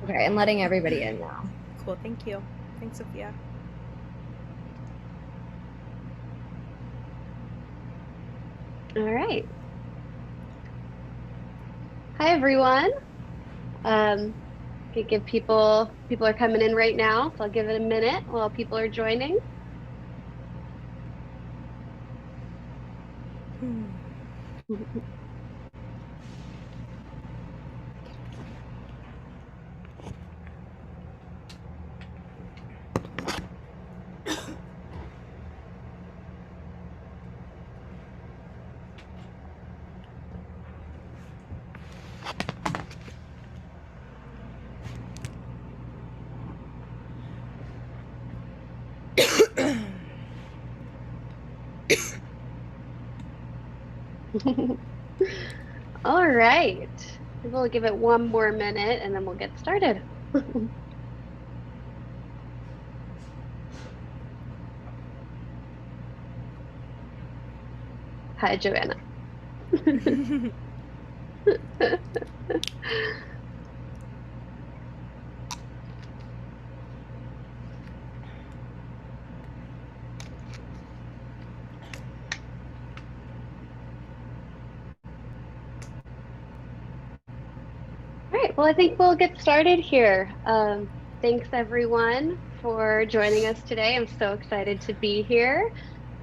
Okay, I'm letting everybody in now. Cool, thank you. Thanks, Sophia. All right. Hi, everyone. Could give people are coming in right now, so I'll give it a minute while people are joining. All right. We'll give it one more minute and then we'll get started. Hi, Joanna. All right, well, I think we'll get started here. Thanks everyone for joining us today. I'm so excited to be here.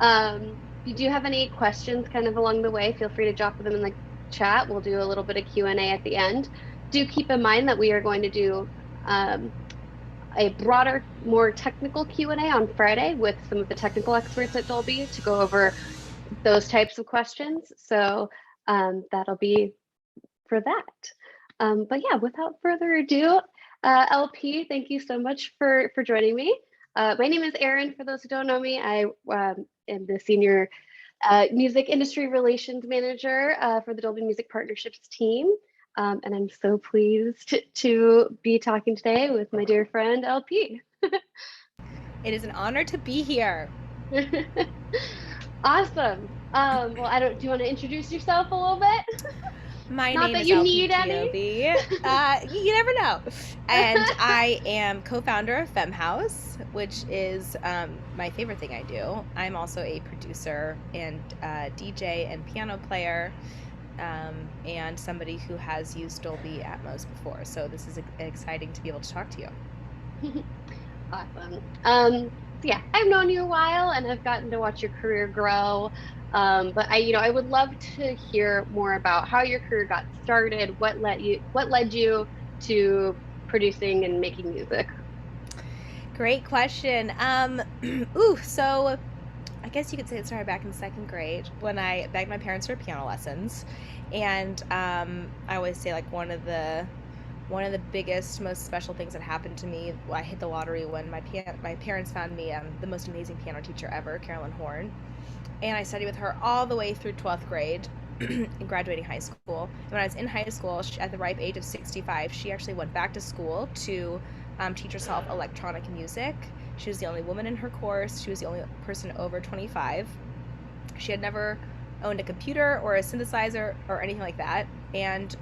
If you do have any questions kind of along the way, feel free to drop them in the chat. We'll do a little bit of Q&A at the end. Do keep in mind that we are going to do a broader, more technical Q&A on Friday with some of the technical experts at Dolby to go over those types of questions. So that'll be for that. But yeah, without further ado, LP, thank you so much for joining me. My name is Erin, for those who don't know me. I am the Senior Music Industry Relations Manager for the Dolby Music Partnerships team. And I'm so pleased to be talking today with my dear friend, LP. It is an honor to be here. Awesome. Well, do you want to introduce yourself a little bit? My Not name that is you LP need any. Giobbi. You never know. And I am co-founder of FemHouse, which is my favorite thing I do. I'm also a producer and DJ and piano player, and somebody who has used Dolby Atmos before. So this is exciting to be able to talk to you. Awesome. So yeah, I've known you a while and have gotten to watch your career grow. But I would love to hear more about how your career got started, what led you to producing and making music. Great question. So I guess you could say it started back in second grade when I begged my parents for piano lessons, and I always say like one of the biggest, most special things that happened to me. I hit the lottery when my parents found me the most amazing piano teacher ever, Carolyn Horn, and I studied with her all the way through 12th grade. And graduating high school. And when I was in high school, at the ripe age of 65, she actually went back to school to teach herself electronic music. She was the only woman in her course. She was the only person over 25. She had never owned a computer or a synthesizer or anything like that, and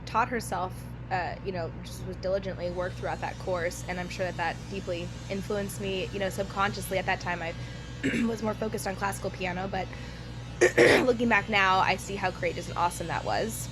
taught herself, just was diligently worked throughout that course. And I'm sure that deeply influenced me, subconsciously. At that time, I was more focused on classical piano, but looking back now, I see how courageous and awesome that was.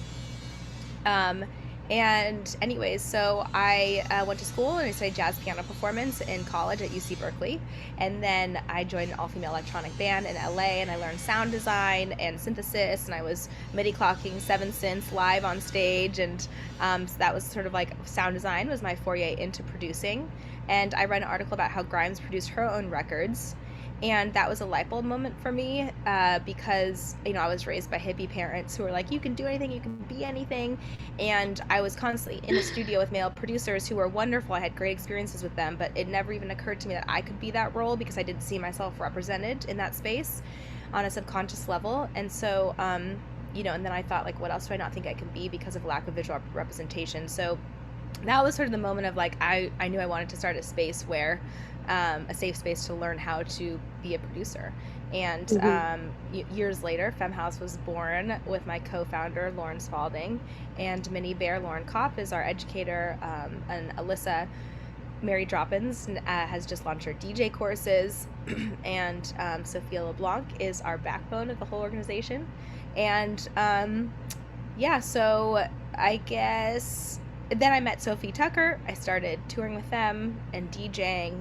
And anyways, so I went to school and I studied jazz piano performance in college at UC Berkeley. And then I joined an all-female electronic band in LA, and I learned sound design and synthesis, and I was MIDI clocking 7 synths live on stage. And so that was sort of like sound design was my foray into producing. And I read an article about how Grimes produced her own records, and that was a light bulb moment for me, because I was raised by hippie parents who were like, you can do anything, you can be anything. And I was constantly in the studio with male producers who were wonderful. I had great experiences with them, but it never even occurred to me that I could be that role, because I didn't see myself represented in that space on a subconscious level. And so and then I thought, like, what else do I not think I can be because of lack of visual representation? So that was sort of the moment of like I knew I wanted to start a space where a safe space to learn how to be a producer. And years later, FemHouse was born with my co-founder Lauren Spalding, and Minnie Bear Lauren Kopp is our educator, and Alyssa Mary Droppins has just launched her DJ courses, and Sophia LeBlanc is our backbone of the whole organization. And yeah, so I guess then I met Sophie Tucker. I started touring with them and DJing,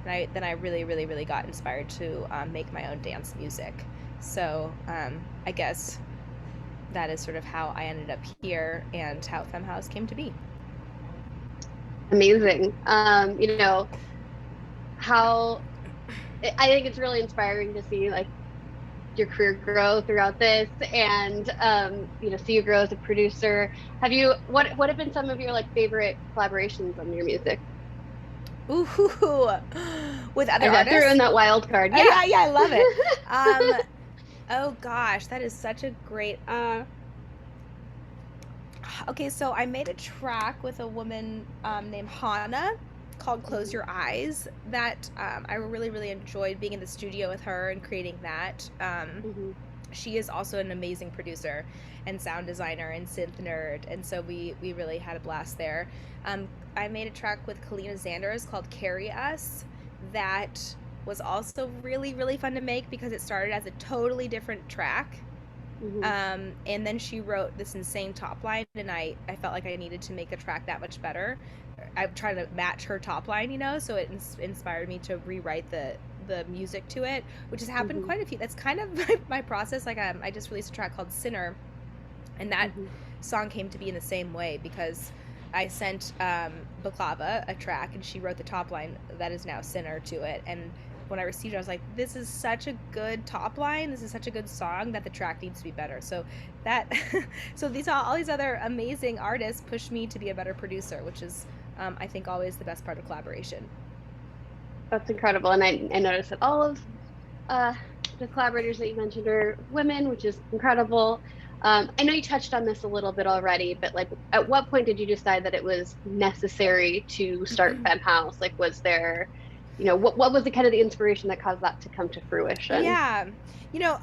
and then I really, really, really got inspired to make my own dance music. So I guess that is sort of how I ended up here and how FemHouse came to be. Amazing. You know, how I think it's really inspiring to see like your career grow throughout this, and you know, see you grow as a producer. What have been some of your like favorite collaborations on your music? Ooh, with other I artists? threw in that wild card. Yeah, yeah, I love it. Oh gosh, that is such a great. Okay, so I made a track with a woman named Hannah called "Close Your Eyes" that I really, really enjoyed being in the studio with her and creating that. She is also an amazing producer and sound designer and synth nerd, and so we really had a blast there. I made a track with Kalina Zanders called "Carry Us" that was also really, really fun to make because it started as a totally different track. And then she wrote this insane top line, and I felt like I needed to make the track that much better. I'm trying to match her top line, you know, so it inspired me to rewrite the music to it, which has happened quite a few. That's kind of my process. Like I just released a track called Sinner, and that song came to be in the same way because I sent Baklava a track, and she wrote the top line that is now Sinner to it. And when I received it, I was like, this is such a good top line. This is such a good song that the track needs to be better. So that, so all these other amazing artists pushed me to be a better producer, which is, I think, always the best part of collaboration. That's incredible. And I noticed that all of the collaborators that you mentioned are women, which is incredible. I know you touched on this a little bit already, but like, at what point did you decide that it was necessary to start FemHouse? Like, was there, you know, what was the kind of the inspiration that caused that to come to fruition? Yeah, you know,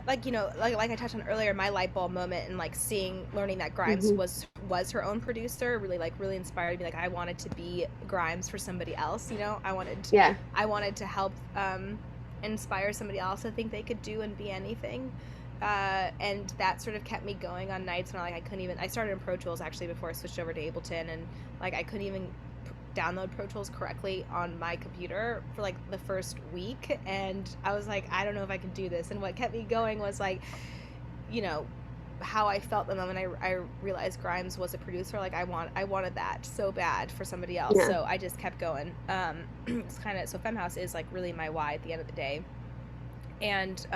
like like I touched on earlier, my light bulb moment and like learning that Grimes was her own producer really inspired me. Like I wanted to be Grimes for somebody else, you know. I wanted to help inspire somebody else to think they could do and be anything. And that sort of kept me going on nights when I couldn't even. I started in Pro Tools actually before I switched over to Ableton, and like I couldn't even download Pro Tools correctly on my computer for like the first week, and I was like, I don't know if I can do this. And what kept me going was like, you know, how I felt the moment I realized Grimes was a producer. Like I wanted that so bad for somebody else. So I just kept going. It's kind of, so FemHouse is like really my why at the end of the day. And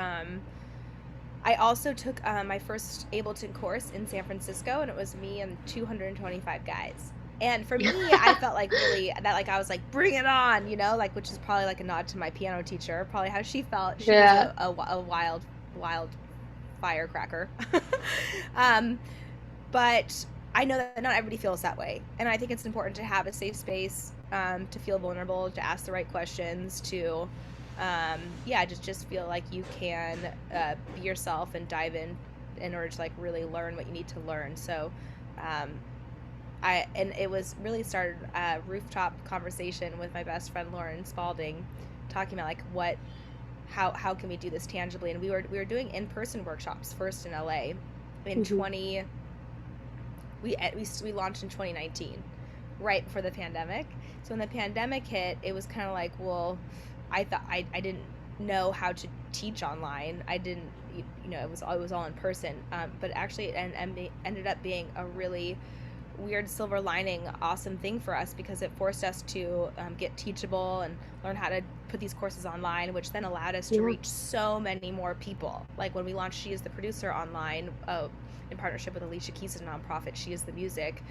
I also took my first Ableton course in San Francisco, and it was me and 225 guys. And for me, I felt like really that, like I was like, bring it on, you know, like, which is probably like a nod to my piano teacher, probably how she felt. She was a wild firecracker. But I know that not everybody feels that way, and I think it's important to have a safe space, to feel vulnerable, to ask the right questions, to just feel like you can be yourself and dive in order to like really learn what you need to learn. So and it was really started a rooftop conversation with my best friend Lauren Spalding, talking about like how can we do this tangibly. And we were doing in-person workshops first in LA in we launched in 2019, right before the pandemic. So when the pandemic hit, it was kind of like, well, I thought I didn't know how to teach online. I didn't, you know, it was all in person. But actually it ended up being a really weird silver lining, awesome thing for us, because it forced us to get teachable and learn how to put these courses online, which then allowed us to reach so many more people. Like when we launched She Is the Producer online, in partnership with Alicia Keys' nonprofit She Is the Music,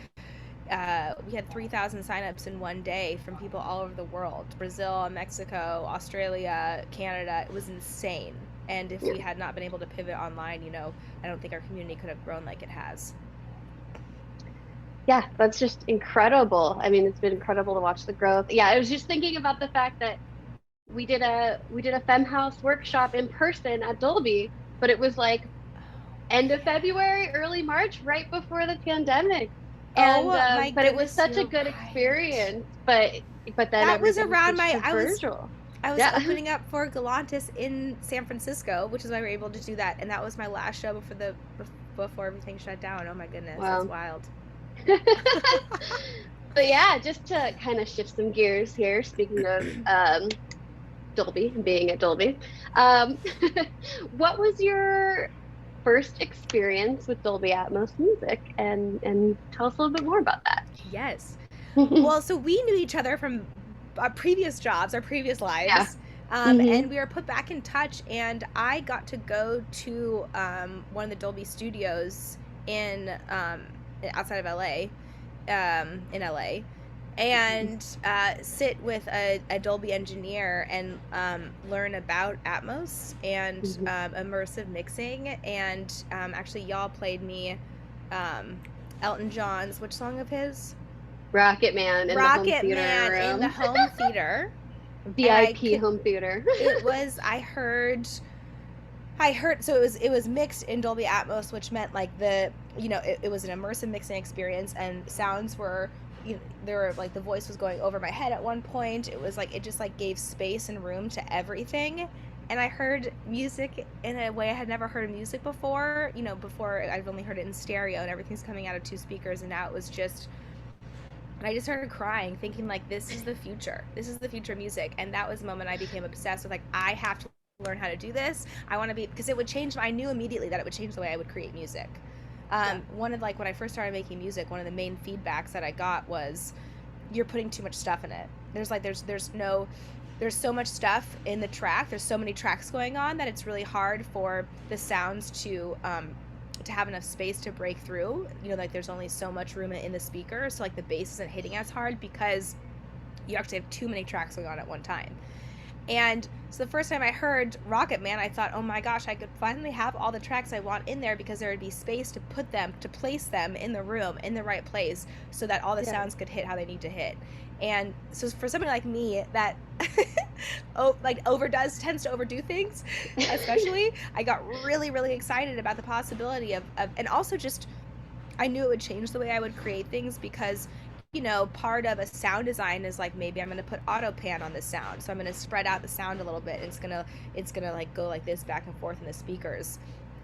we had 3,000 signups in one day from people all over the world: Brazil, Mexico, Australia, Canada. It was insane. And if we had not been able to pivot online, you know, I don't think our community could have grown like it has. Yeah, that's just incredible. I mean, it's been incredible to watch the growth. Yeah, I was just thinking about the fact that we did a Fem House workshop in person at Dolby, but it was like end of February, early March, right before the pandemic. And Oh my but it was goodness, such a you're good right. experience. But then That was everything around switched my to virtual. I was Yeah. opening up for Galantis in San Francisco, which is why we were able to do that, and that was my last show before everything shut down. Oh my goodness, that's Wow. wild. But yeah, just to kind of shift some gears here, speaking of Dolby and being at Dolby, um, what was your first experience with Dolby Atmos music? And tell us a little bit more about Yes. that. Well, so we knew each other from our previous jobs, our previous Yeah. lives, Hmm. and we were put back in touch. And I got to go to one of the Dolby studios in outside of LA, in LA, and sit with a Dolby engineer and learn about Atmos and Hmm. immersive mixing. And actually, y'all played me um, Elton John's, which song of his? Rocket Man in the home Rocket theater Man in the room, home theater. And I VIP could, home theater. it was, I heard, so it was mixed in Dolby Atmos, which meant like it was an immersive mixing experience, and sounds were, there were like the voice was going over my head at one point. It was like, it just like gave space and room to everything. And I heard music in a way I had never heard of music before. Before I've only heard it in stereo and everything's coming out of two speakers, and now it was just, and I just started crying, thinking like, this is the future. This is the future of music. And that was the moment I became obsessed with, like, I have to learn how to do this. I want to be, because it would change. I knew immediately that it would change the way I would create music. Yeah. One of, like, when I first started making music, one of the main feedbacks that I got was, you're putting too much stuff in it. There's so much stuff in the track. There's so many tracks going on that it's really hard for the sounds to have enough space to break through. Like, there's only so much room in the speaker, so like the bass isn't hitting as hard because you actually have too many tracks going on at one time. And so the first time I heard Rocket Man, I thought, oh my gosh, I could finally have all the tracks I want in there, because there would be space to place them in the room in the right place, so that all the sounds could hit how they need to hit. And so for somebody like me that tends to overdo things, especially, I got really, really excited about the possibility of, and also just, I knew it would change the way I would create things, because part of a sound design is like, maybe I'm going to put auto pan on the sound, so I'm going to spread out the sound a little bit, and it's gonna like go like this back and forth in the speakers,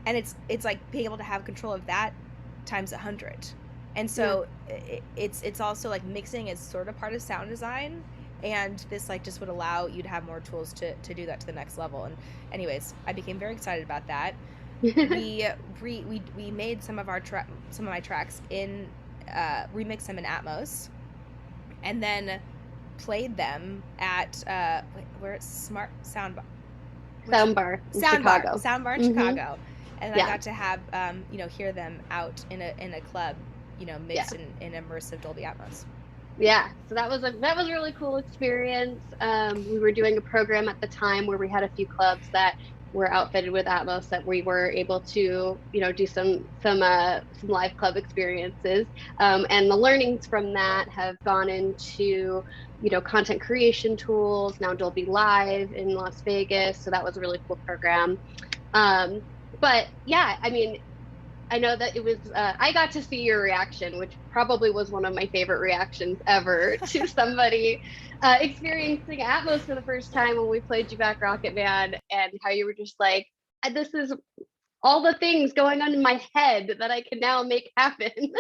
and it's like being able to have control of that times 100. And so it's also like, mixing is sort of part of sound design, and this like just would allow you to have more tools to do that to the next level. And anyways, I became very excited about that. We made some of my tracks in remixed them in Atmos, and then played them at where it's Smart Soundbar. Soundbar in Chicago. Soundbar in Chicago. And I got to have hear them out in a club, mixed in immersive Dolby Atmos. Yeah, so that was a really cool experience. We were doing a program at the time where we had a few clubs that were outfitted with Atmos, that we were able to, do some live club experiences. And the learnings from that have gone into, content creation tools, now Dolby Live in Las Vegas. So that was a really cool program. But yeah, I mean, I know that it was, I got to see your reaction, which probably was one of my favorite reactions ever to somebody experiencing Atmos for the first time when we played You Back Rocket Man, and how you were just like, this is all the things going on in my head that I can now make happen,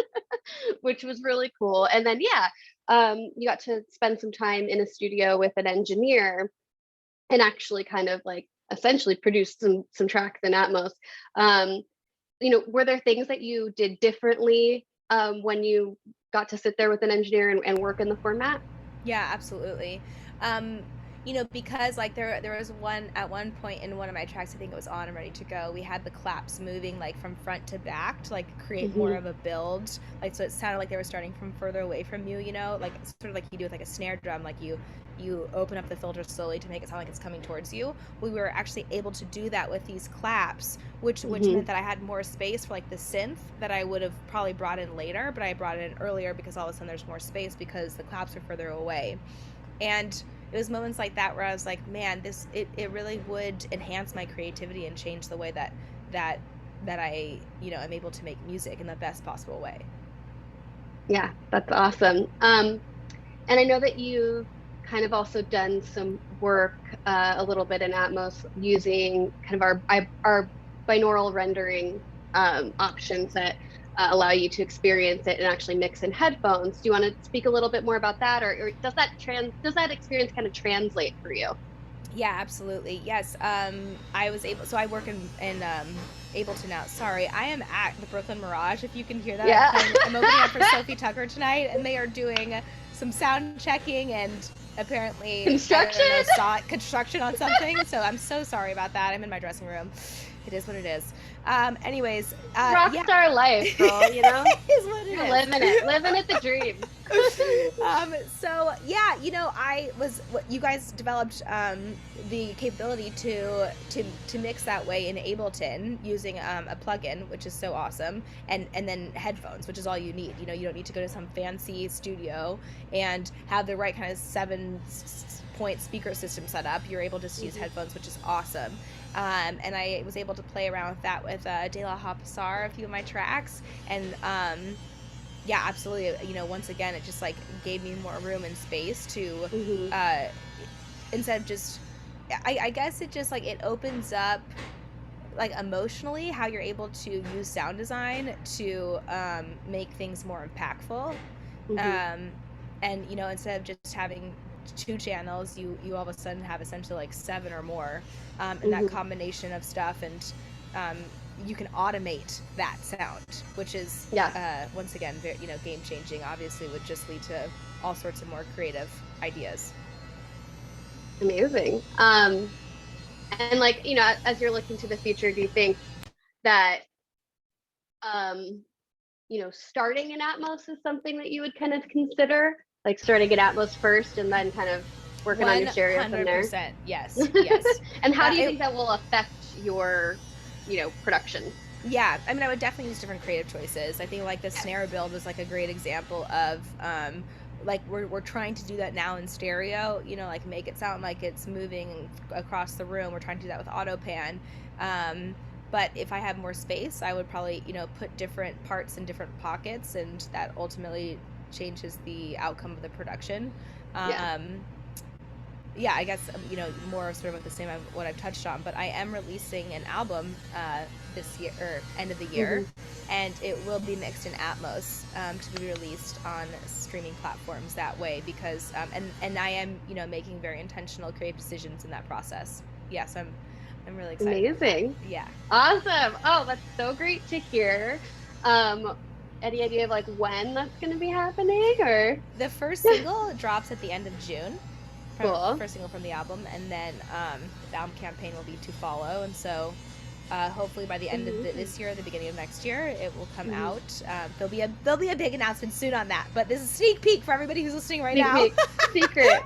which was really cool. And then, you got to spend some time in a studio with an engineer and actually kind of like essentially produce some tracks in Atmos. Were there things that you did differently when you got to sit there with an engineer and work in the format? Yeah, absolutely. because like there was one point in one of my tracks, I think it was On and Ready to Go, we had the claps moving like from front to back to like create more of a build, like so it sounded like they were starting from further away from you, like sort of like you do with like a snare drum, like you open up the filter slowly to make it sound like it's coming towards you. We were actually able to do that with these claps, which meant that I had more space for like the synth that I would have probably brought in later, but I brought it in earlier because all of a sudden there's more space because the claps are further away. And it was moments like that where I was like, man, it really would enhance my creativity and change the way that I am able to make music in the best possible way. Yeah, that's awesome. And I know that you've kind of also done some work a little bit in Atmos using kind of our binaural rendering options that allow you to experience it and actually mix in headphones. Do you want to speak a little bit more about that, or does that experience kind of translate for you? Yeah, absolutely. Yes. I was able. So I work in Ableton now. Sorry, I am at the Brooklyn Mirage. If you can hear that, Yeah. I'm opening up for Sophie Tucker tonight, and they are doing some sound checking and apparently construction on something. So I'm so sorry about that. I'm in my dressing room. It is what it is. Anyways, rockstar life, girl. Is what it is. Living it the dream. So yeah, you guys developed the capability to mix that way in Ableton using a plugin, which is so awesome, and then headphones, which is all you need. You don't need to go to some fancy studio and have the right kind of 7-point speaker system set up. You're able to use headphones, which is awesome. And I was able to play around with that with De La Hapassar, a few of my tracks, and yeah, absolutely. Once again, it just like gave me more room and space to instead of just, I guess it just like it opens up like emotionally how you're able to use sound design to make things more impactful. And instead of just having 2 channels, you all of a sudden have essentially like 7 or more, and that combination of stuff, and you can automate that sound, which is once again very, game changing. Obviously would just lead to all sorts of more creative ideas. Amazing. And like, as you're looking to the future, do you think that starting in Atmos is something that you would kind of consider, like starting in Atmos first and then kind of working on your stereo from there? 100%. Yes. And how do you think that will affect your production? Yeah, I mean, I would definitely use different creative choices. I think like the snare build was like a great example of like we're trying to do that now in stereo, like make it sound like it's moving across the room. We're trying to do that with AutoPan. But if I had more space, I would probably, put different parts in different pockets, and that ultimately changes the outcome of the production. Yeah, I guess, more sort of the same of what I've touched on, but I am releasing an album this year, or end of the year, and it will be mixed in Atmos to be released on streaming platforms that way, because, and I am, making very intentional creative decisions in that process. Yes, I'm really excited. Amazing. Yeah. Awesome. Oh, that's so great to hear. Any idea of like when that's going to be happening, or? The first single drops at the end of June. Cool. First single from the album, and then the album campaign will be to follow, and so hopefully by the end of this year, the beginning of next year, it will come out. There'll be a big announcement soon on that, but this is a sneak peek for everybody who's listening right now. Secret.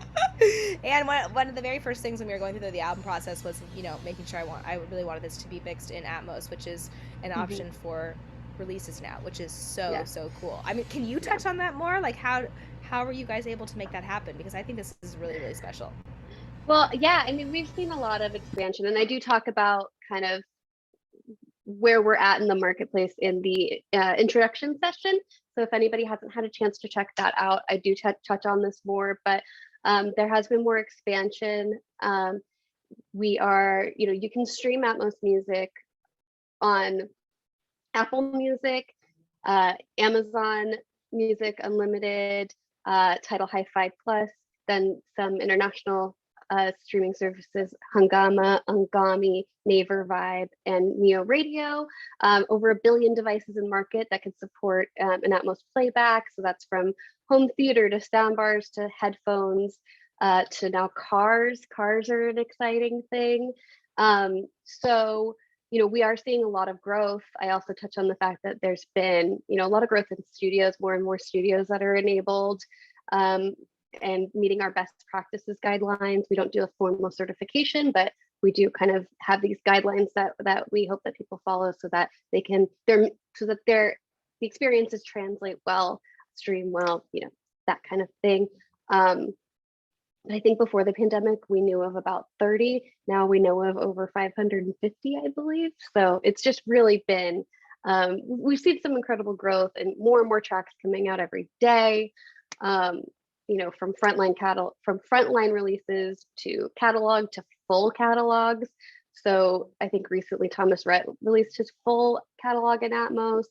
And one of the very first things when we were going through the album process was, making sure I really wanted this to be mixed in Atmos, which is an option for releases now, which is so cool. I mean, can you touch on that more? Like how are you guys able to make that happen? Because I think this is really, really special. Well, yeah, I mean, we've seen a lot of expansion, and I do talk about kind of where we're at in the marketplace in the introduction session. So if anybody hasn't had a chance to check that out, I do touch on this more, but there has been more expansion. We are, you can stream Atmos music on Apple Music, Amazon Music Unlimited, Tidal Hi-Fi Plus, then some international streaming services, Hungama, Ungami, Naver Vibe, and Neo Radio. Over 1 billion devices in market that can support an Atmos playback. So that's from home theater to soundbars to headphones. to now cars. Cars are an exciting thing. So, we are seeing a lot of growth. I also touch on the fact that there's been, a lot of growth in studios, more and more studios that are enabled and meeting our best practices guidelines. We don't do a formal certification, but we do kind of have these guidelines that we hope that people follow so that the experiences translate well, stream well, that kind of thing. I think before the pandemic, we knew of about 30. Now we know of over 550, I believe. So it's just really been, we've seen some incredible growth and more tracks coming out every day. From frontline releases to catalog to full catalogs. So I think recently Thomas Rhett released his full catalog in Atmos.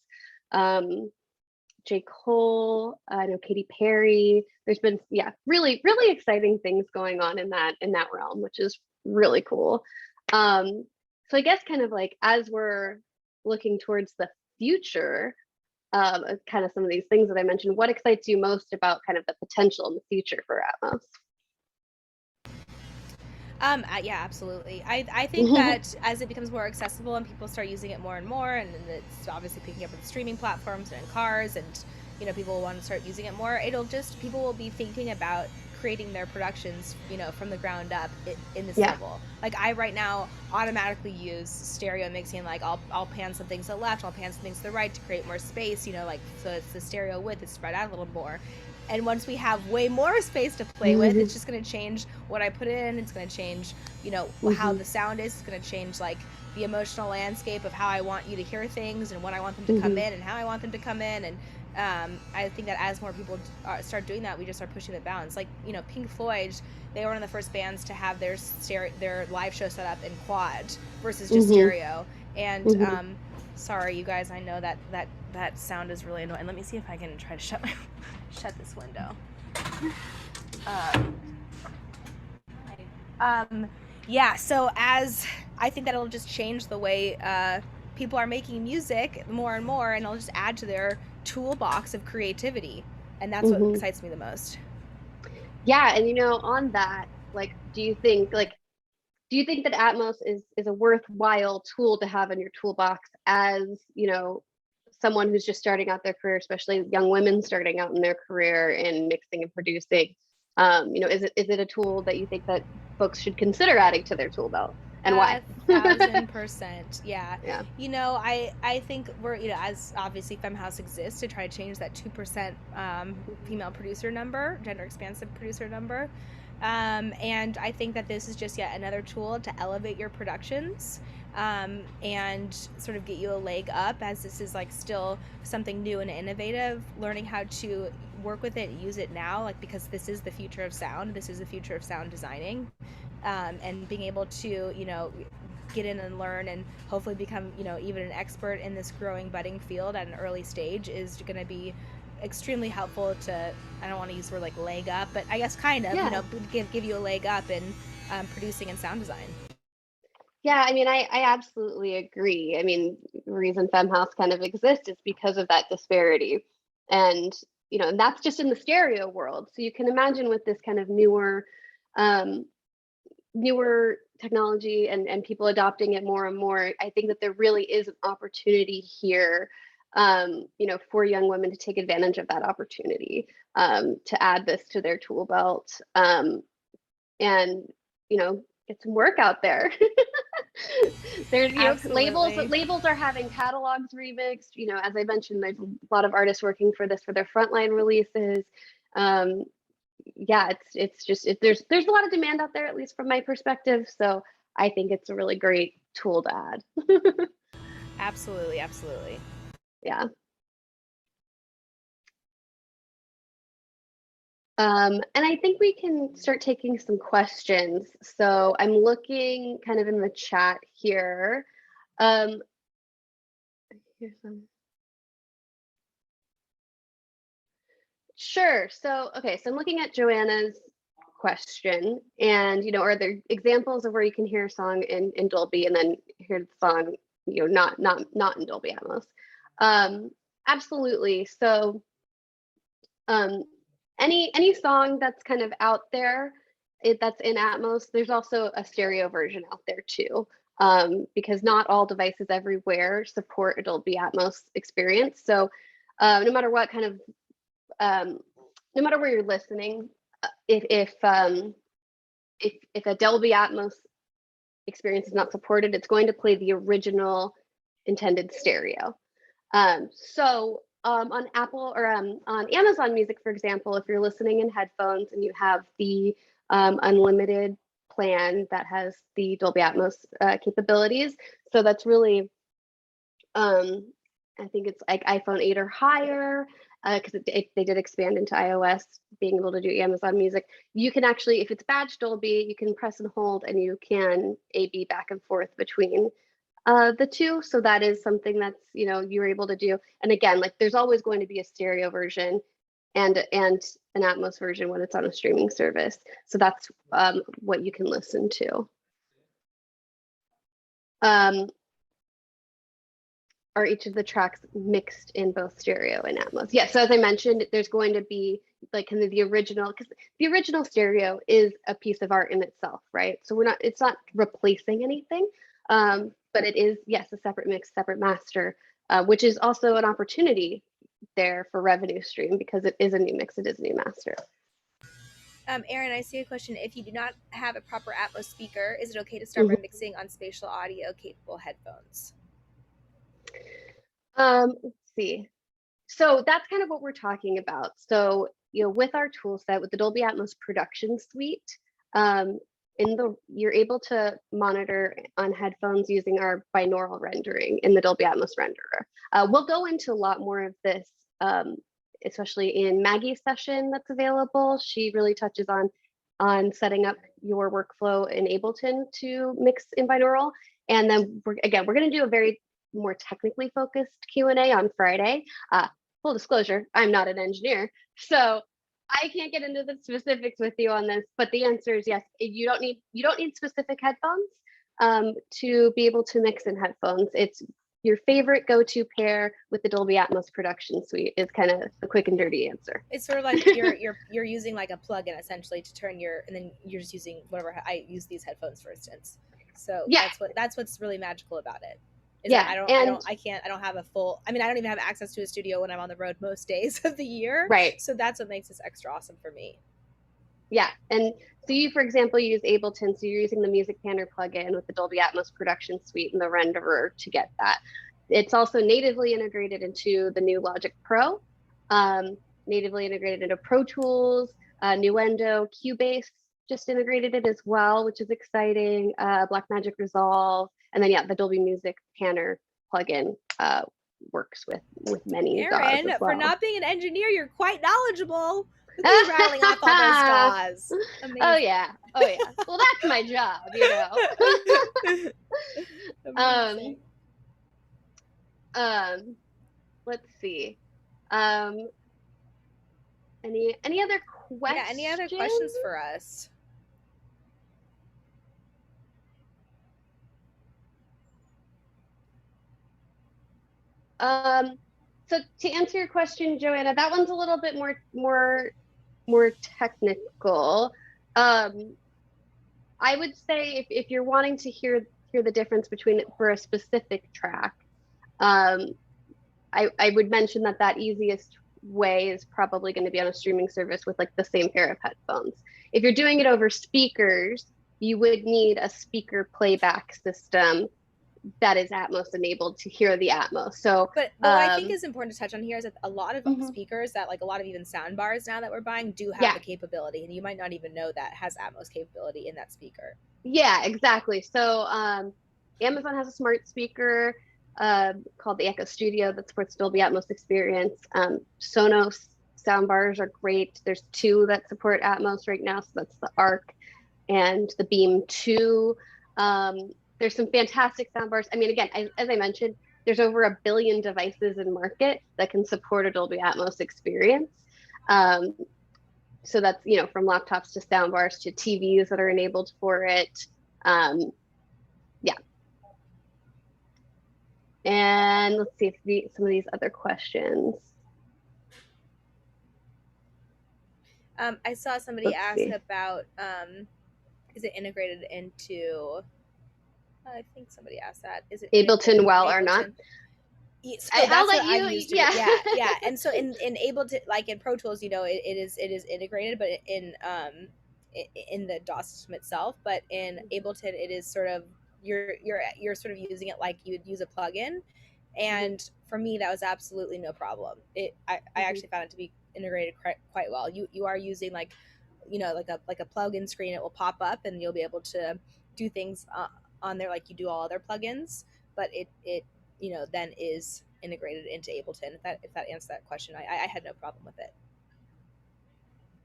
J. Cole, I know Katy Perry. There's been, really, really exciting things going on in that realm, which is really cool. So I guess kind of like as we're looking towards the future, kind of some of these things that I mentioned, what excites you most about kind of the potential in the future for Atmos? Yeah, absolutely. I think that as it becomes more accessible and people start using it more and more, and it's obviously picking up with streaming platforms and in cars, and people will want to start using it more, people will be thinking about creating their productions, from the ground up in this level. Like I right now automatically use stereo mixing. Like I'll pan some things to the left, I'll pan some things to the right to create more space, like so it's the stereo width is spread out a little more. And once we have way more space to play with, it's just going to change what I put in. It's going to change, how the sound is. It's going to change like the emotional landscape of how I want you to hear things and when I want them to come in and how I want them to come in. And I think that as more people start doing that, we just start pushing the bounds. Like, Pink Floyd, they were one of the first bands to have their live show set up in quad versus just stereo. And sorry, you guys, I know that sound is really annoying. Let me see if I can try to shut this window. So as I think that it'll just change the way people are making music more and more, and it'll just add to their toolbox of creativity, and that's what excites me the most. Yeah, and on that, like, do you think that Atmos is a worthwhile tool to have in your toolbox as someone who's just starting out their career, especially young women starting out in their career in mixing and producing? Is it a tool that you think that folks should consider adding to their tool belt, and why? 1,000%. Yeah. Yeah. I think we're, as obviously FemHouse exists to try to change that 2% female producer number, gender expansive producer number. And I think that this is just yet another tool to elevate your productions and sort of get you a leg up, as this is like still something new and innovative, learning how to work with it, use it now, like, because this is the future of sound, this is the future of sound designing, and being able to, get in and learn and hopefully become, even an expert in this growing, budding field at an early stage is going to be extremely helpful to, I don't want to use the word like leg up, but I guess kind of, give you a leg up in producing and sound design. Yeah, I mean, I absolutely agree. I mean, the reason FemHouse kind of exists is because of that disparity. And, and that's just in the stereo world. So you can imagine with this kind of newer technology and people adopting it more and more, I think that there really is an opportunity here, for young women to take advantage of that opportunity, to add this to their tool belt, and, get some work out there. There's labels are having catalogs remixed. As I mentioned, there's a lot of artists working for this for their frontline releases. There's a lot of demand out there, at least from my perspective. So I think it's a really great tool to add. Absolutely. Yeah. And I think we can start taking some questions. So I'm looking kind of in the chat here. Here's some. Sure. So, okay. So I'm looking at Joanna's question, and, are there examples of where you can hear a song in Dolby and then hear the song, not in Dolby Atmos? Absolutely. So, any song that's kind of out there that's in Atmos. There's also a stereo version out there too, because not all devices everywhere support a Dolby Atmos experience. So no matter what kind of, no matter where you're listening, if a Dolby Atmos experience is not supported, it's going to play the original intended stereo. On Apple or on Amazon Music, for example, if you're listening in headphones and you have the unlimited plan that has the Dolby Atmos capabilities, so that's really, I think it's like iPhone 8 or higher, because they did expand into iOS, being able to do Amazon Music. You can actually, if it's badged Dolby, you can press and hold, and you can A/B back and forth between the two. So that is something that's, you're able to do. And again, like there's always going to be a stereo version and an Atmos version when it's on a streaming service. So that's what you can listen to. Are each of the tracks mixed in both stereo and Atmos? Yes. So as I mentioned, there's going to be like in the original, because the original stereo is a piece of art in itself, right? So it's not replacing anything. But it is, yes, a separate mix, separate master, which is also an opportunity there for revenue stream, because it is a new mix, it is a new master. Aaron, I see a question. If you do not have a proper Atmos speaker, is it okay to start remixing on spatial audio capable headphones? Let's see. So that's kind of what we're talking about. So, with our tool set, with the Dolby Atmos production suite, you're able to monitor on headphones using our binaural rendering in the Dolby Atmos renderer. We'll go into a lot more of this, especially in Maggie's session that's available. She really touches on setting up your workflow in Ableton to mix in binaural. And then we're going to do a very more technically focused Q&A on Friday. Full disclosure, I'm not an engineer, so I can't get into the specifics with you on this, but the answer is yes. You don't need specific headphones to be able to mix in headphones. It's your favorite go-to pair with the Dolby Atmos production suite is kind of the quick and dirty answer. It's sort of like you're using like a plugin essentially to turn and then you're just using whatever. I use these headphones, for instance. So yeah, that's what's really magical about it. I don't have a full, I don't even have access to a studio when I'm on the road most days of the year. Right. So that's what makes this extra awesome for me. Yeah. And so you, for example, use Ableton. So you're using the Music Panner plugin with the Dolby Atmos production suite and the renderer to get that. It's also natively integrated into the new Logic Pro, natively integrated into Pro Tools, Nuendo, Cubase just integrated it as well, which is exciting. Blackmagic Resolve. And then, the Dolby Music Panner plugin works with many DAWs as well. For not being an engineer, you're quite knowledgeable. Rattling off all those DAWs. Amazing. Oh yeah. Well, that's my job, Let's see. Any other questions? Yeah, any other questions for us? So to answer your question, Joanna, that one's a little bit more technical. I would say if you're wanting to hear the difference between for a specific track, I would mention that easiest way is probably going to be on a streaming service with like the same pair of headphones. If you're doing it over speakers, you would need a speaker playback system that is Atmos enabled to hear the Atmos. So, but what I think is important to touch on here is that a lot of speakers that like a lot of even sound bars now that we're buying do have the capability, and you might not even know that has Atmos capability in that speaker. Yeah, exactly. So Amazon has a smart speaker called the Echo Studio that supports Dolby Atmos experience. Sonos soundbars are great. There's 2 that support Atmos right now. So that's the Arc and the Beam 2. There's some fantastic soundbars. Again, as I mentioned, there's over 1 billion devices in market that can support a Dolby Atmos experience. So that's, from laptops to soundbars to TVs that are enabled for it. And let's see if some of these other questions. I saw somebody Let's ask see. about is it integrated into? I think somebody asked that. Is it Ableton well or not? So I'll that's let what you. I've used. Yeah. Yeah. And so in Ableton, like in Pro Tools, it is integrated, but in the DAW system itself. But in Ableton, it is sort of you're sort of using it like you would use a plugin. And for me, that was absolutely no problem. I actually found it to be integrated quite well. You are using like like a plugin screen. It will pop up and you'll be able to do things on there like you do all other plugins, but it then is integrated into Ableton. If that answers that question, I had no problem with it.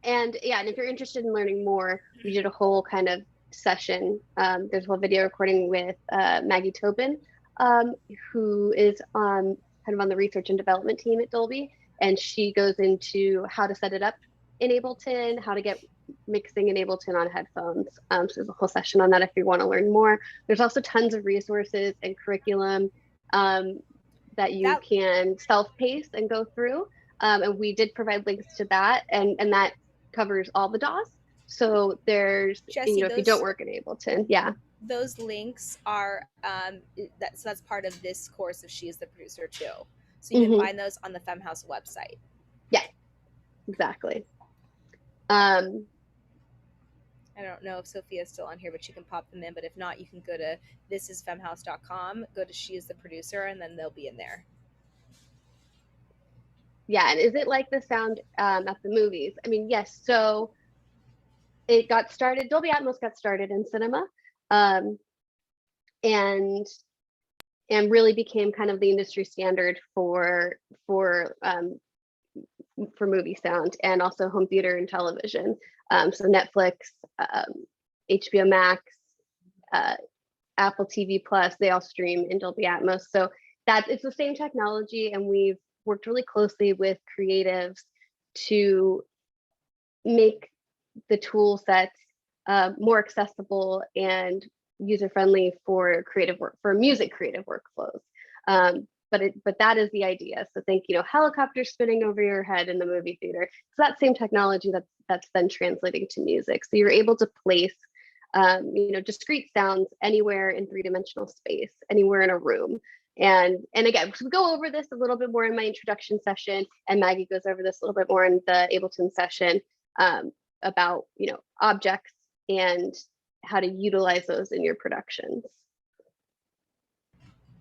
And yeah, and if you're interested in learning more, we did a whole kind of session. There's a whole video recording with Maggie Tobin, who is kind of on the research and development team at Dolby, and she goes into how to set it up in Ableton, how to get mixing in Ableton on headphones. So there's a whole session on that if you want to learn more. There's also tons of resources and curriculum that you can self-pace and go through. And we did provide links to that, and that covers all the DAWs. So there's, Jesse, if you don't work in Ableton, yeah. Those links are that's part of this course of She is the Producer too. So you can find those on the FemHouse website. Yeah, exactly. I don't know if Sophia's still on here, but she can pop them in. But if not, you can go to thisisfemhouse.com, go to She is the Producer, and then they'll be in there. Yeah, and is it like the sound at the movies? I mean, yes. So it got started, Dolby Atmos got started in cinema, and really became kind of the industry standard for movie sound, and also home theater and television. So Netflix, HBO Max, Apple TV Plus, they all stream in Dolby Atmos. So it's the same technology, and we've worked really closely with creatives to make the tool sets more accessible and user-friendly for music creative workflows. But that is the idea. So think, helicopters spinning over your head in the movie theater. It's that same technology that's then translating to music. So you're able to place, discrete sounds anywhere in three-dimensional space, anywhere in a room. And again, we go over this a little bit more in my introduction session, and Maggie goes over this a little bit more in the Ableton session about, objects and how to utilize those in your productions.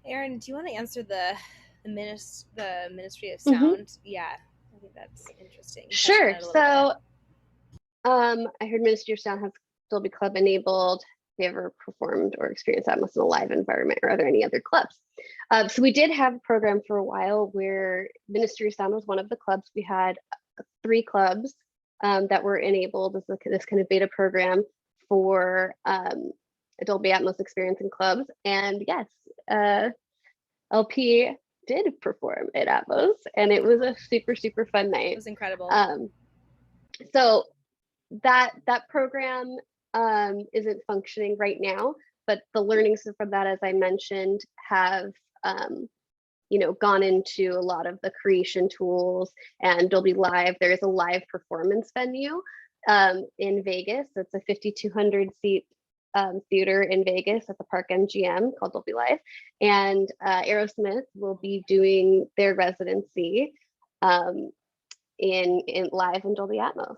Erin, do you want to answer the Ministry of Sound? Yeah, I think that's interesting. Sure. So I heard Ministry of Sound has Dolby Club enabled. Have you ever performed or experienced Atmos in a live environment, or are there any other clubs? So we did have a program for a while where Ministry of Sound was one of the clubs. We had 3 clubs that were enabled as this kind of beta program for a Dolby Atmos experience in clubs. And yes, LP did perform at Atmos, and it was a super, super fun night. It was incredible. So that program isn't functioning right now, but the learnings from that, as I mentioned, have gone into a lot of the creation tools and Dolby Live. There is a live performance venue in Vegas. It's a 5,200 seat theater in Vegas at the Park MGM called Dolby Live, and Aerosmith will be doing their residency in live in Dolby Atmos.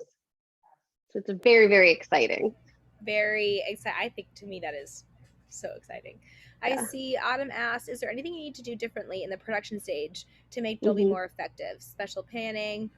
So it's very, very exciting. Very exciting. I think to me that is so exciting. Yeah. I see Autumn asks, is there anything you need to do differently in the production stage to make Dolby more effective? Special panning,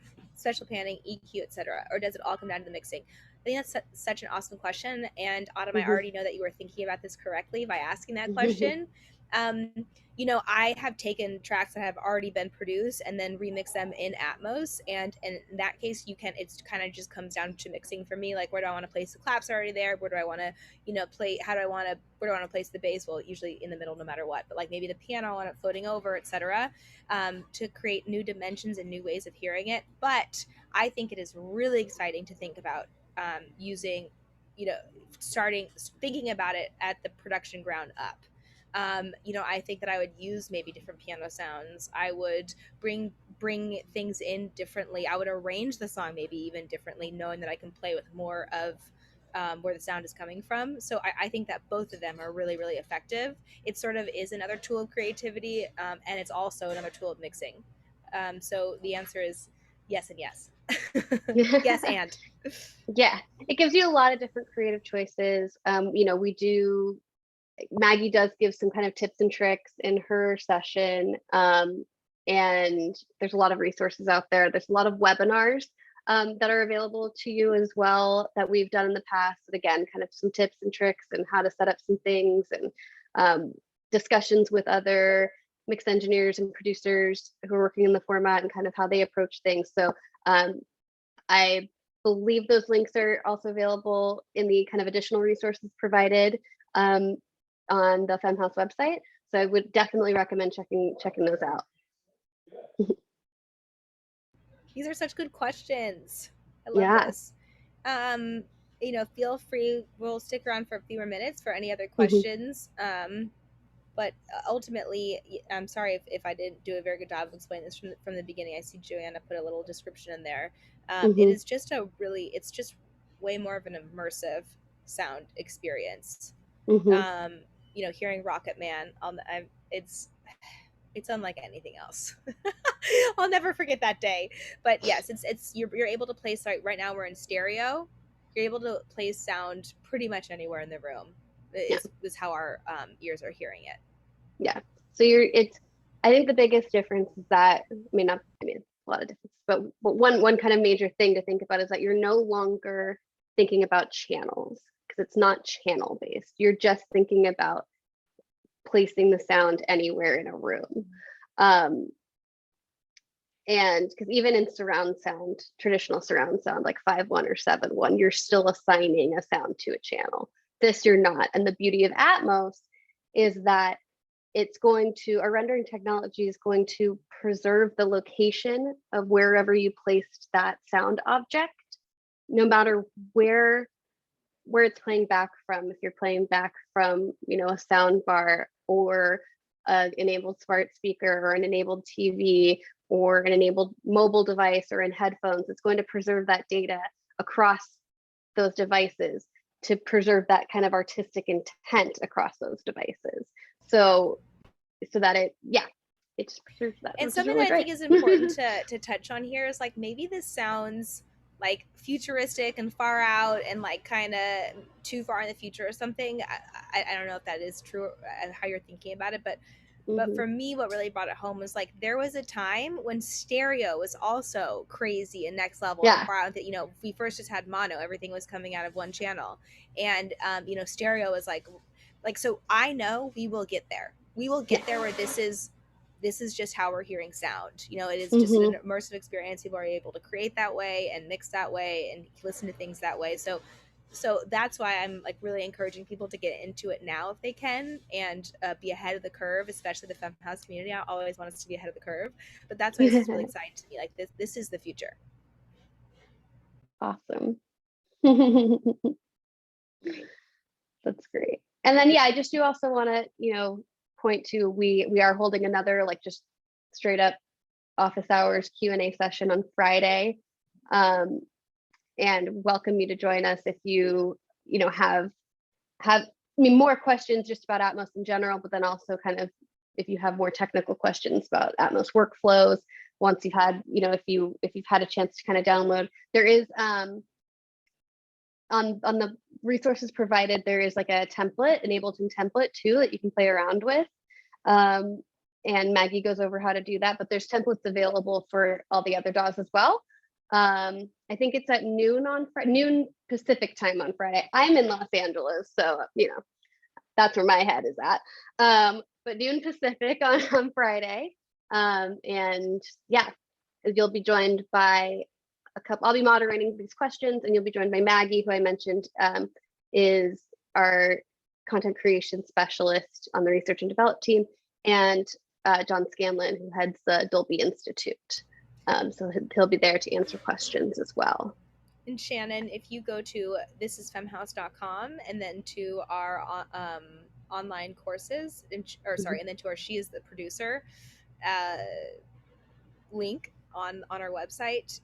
EQ, etc., or does it all come down to the mixing? I think that's such an awesome question. And Autumn, I already know that you were thinking about this correctly by asking that question. I have taken tracks that have already been produced and then remix them in Atmos. And in that case, it's kind of just comes down to mixing for me. Like, where do I want to place the claps already there? Where do I want to, where do I want to place the bass? Well, usually in the middle, no matter what, but like maybe the piano, I want it floating over, etc., to create new dimensions and new ways of hearing it. But I think it is really exciting to think about using, thinking about it at the production ground up. I think that I would use maybe different piano sounds. I would bring bring things in differently. I would arrange the song maybe even differently, knowing that I can play with more of where the sound is coming from. So I think that both of them are really, really effective. It sort of is another tool of creativity, and it's also another tool of mixing. So the answer is yes and yes. Yes and. Yeah, it gives you a lot of different creative choices. Maggie does give some kind of tips and tricks in her session. And there's a lot of resources out there. There's a lot of webinars that are available to you as well that we've done in the past. And again, kind of some tips and tricks and how to set up some things, and discussions with other mix engineers and producers who are working in the format and kind of how they approach things. So I believe those links are also available in the kind of additional resources provided on the FemHouse website. So I would definitely recommend checking those out. These are such good questions. I love this. Feel free. We'll stick around for a few more minutes for any other questions. But ultimately, I'm sorry if I didn't do a very good job of explaining this from the beginning. I see Joanna put a little description in there. It is just it's just way more of an immersive sound experience. Hearing Rocket Man it's unlike anything else. I'll never forget that day. But yes, you're able to place, right now we're in stereo. You're able to place sound pretty much anywhere in the room. Is how our ears are hearing it. Yeah. So I think the biggest difference is that, a lot of difference, but one kind of major thing to think about is that you're no longer thinking about channels, because it's not channel based. You're just thinking about placing the sound anywhere in a room. And because even in surround sound, traditional surround sound like 5.1 or 7.1, you're still assigning a sound to a channel. This you're not. And the beauty of Atmos is that our rendering technology is going to preserve the location of wherever you placed that sound object, no matter where it's playing back from. If you're playing back from, a sound bar or an enabled smart speaker or an enabled TV or an enabled mobile device or in headphones, it's going to preserve that data across those devices to preserve that kind of artistic intent across those devices. So that it just preserves that. And something that I think is important to touch on here is like, maybe this sounds like futuristic and far out and like kind of too far in the future or something. I don't know if that is true, how you're thinking about it, but for me, what really brought it home was like, there was a time when stereo was also crazy and next level. Yeah. And far out that, we first just had mono, everything was coming out of one channel, and stereo was like, so I know we will get there. We will get there where this is just how we're hearing sound. It is just an immersive experience. People are able to create that way and mix that way and listen to things that way. So that's why I'm like really encouraging people to get into it now if they can, and be ahead of the curve, especially the FemHouse community. I always want us to be ahead of the curve, but that's why this is really exciting to me. Like this is the future. Awesome. That's great. And then I just do also want to point to we are holding another like just straight up office hours Q&A session on Friday, and welcome you to join us if you have more questions just about Atmos in general, but then also kind of if you have more technical questions about Atmos workflows. Once you've had if you've had a chance to kind of download, there is on the resources provided, there is like a template, an Ableton template too, that you can play around with. And Maggie goes over how to do that, but there's templates available for all the other DAWs as well. I think it's at noon Pacific time on Friday. I'm in Los Angeles, so that's where my head is at. But noon Pacific on Friday. And you'll be joined by I'll be moderating these questions, and you'll be joined by Maggie, who I mentioned is our content creation specialist on the research and develop team, and John Scanlon, who heads the Dolby Institute. So he'll be there to answer questions as well. And Shannon, if you go to thisisfemhouse.com and then to our online courses, and then to our She is the Producer link on our website,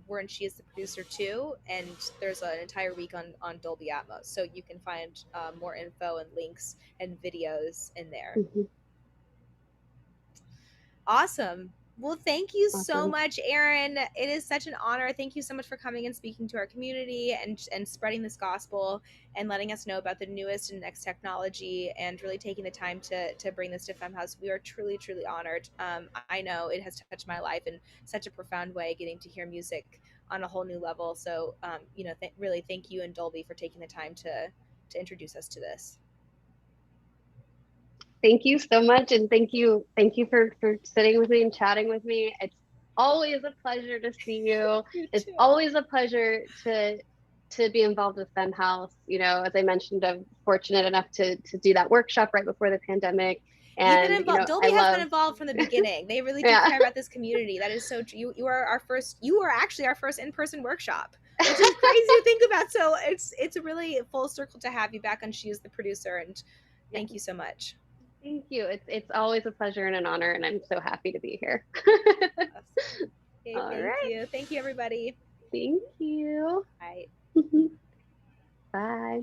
wherein she is the producer too, and there's an entire week on Dolby Atmos, so you can find more info and links and videos in there. Awesome. Well, thank you so much, Erin. It is such an honor. Thank you so much for coming and speaking to our community and spreading this gospel and letting us know about the newest and next technology and really taking the time to bring this to FemHouse. We are truly, truly honored. I know it has touched my life in such a profound way, getting to hear music on a whole new level. So, really thank you and Dolby for taking the time to introduce us to this. Thank you so much, and thank you for sitting with me and chatting with me. It's always a pleasure to see you. It's always a pleasure to be involved with FemHouse. You know, as I mentioned, I'm fortunate enough to do that workshop right before the pandemic. And Dolby has been involved from the beginning. They really do care about this community. That is so true. You are actually our first in-person workshop, which is crazy to think about. So it's a really full circle to have you back on She is the Producer, and thank you so much. Thank you. It's always a pleasure and an honor, and I'm so happy to be here. Awesome. Okay, thank you. Thank you, everybody. Thank you. Bye. Bye.